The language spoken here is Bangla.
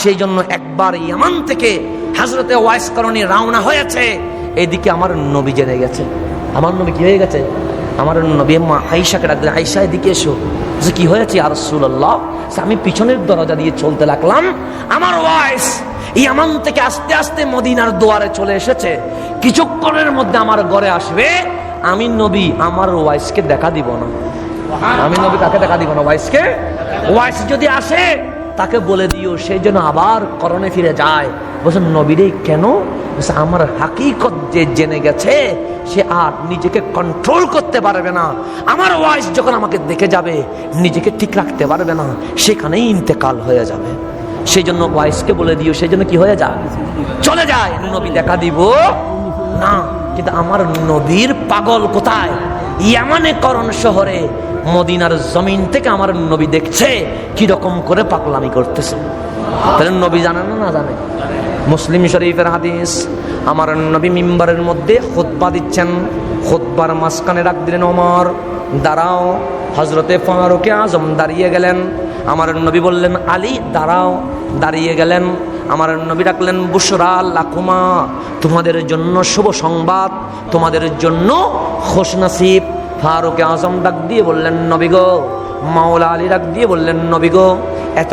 সেই জন্য একবার ইয়ামান থেকে হযরতে ওয়াইস করণী রওনা হয়েছে, এদিকে আমার নবী জেনে গেছে। আমার নবী কি হয়ে গেছে? আমার নবী মা আয়েশাকে ডাকলেন, আয়েশা এদিকে এসো। যে কি হয়েছে ইয়া রাসূলুল্লাহ? আমি পিছনের দরজা দিয়ে চলতে লাগলাম, আমার ওয়াইস ইয়ামান থেকে আস্তে আস্তে মদিনার দুয়ারে চলে এসেছে, কিছুক্ষণের মধ্যে আমার ঘরে আসবে। আমি নবী আমার ওয়াইসকে দেখা দিব না। আমি নবী কাকে দেখা দিব না? ওয়াইসকে। ওয়াইস যদি আসে তাকে বলে দিও সেই জন্য আবার করণে ফিরে যায়। বলছেন নবীরে কেন? আমার হাকিকত যে জেনে গেছে সে আর নিজেকে কন্ট্রোল করতে পারবে না। আমার ওয়াইস যখন আমাকে দেখে যাবে নিজেকে ঠিক রাখতে পারবে না, সেখানেই ইন্তেকাল হয়ে যাবে। সেই জন্য ওয়াইসকে বলে দিও, সেই জন্য কি হয়ে যায়? চলে যায়। নবী দেখা দিব না। কিন্তু আমার নবীর পাগল কোথায়? ইয়ামানে করণ শহরে মদিনার জমিন থেকে আমার নবী দেখছে কি রকম করে পাগলামি করতেছে। তাহলে নবী জানে না? না জানে। মুসলিম শরীফের হাদিস, আমার নবী মিম্বারের মধ্যে খুতবা দিচ্ছেন, খুতবার মাঝখানে ডাক দিলেন ওমর দাঁড়াও। হযরতে ফারুক আজম দাঁড়িয়ে গেলেন। আমার নবী বললেন আলী দাঁড়াও, দাঁড়িয়ে গেলেন। আমার নবী ডাকলেন বুশরা লাকুমা, তোমাদের জন্য শুভ সংবাদ, তোমাদের জন্য খুশনসিব। ফারুক আজম ডাক দিয়ে বললেন নবী গো। মাওলা আলী ডাক দিয়ে বললেন নবী গো, এত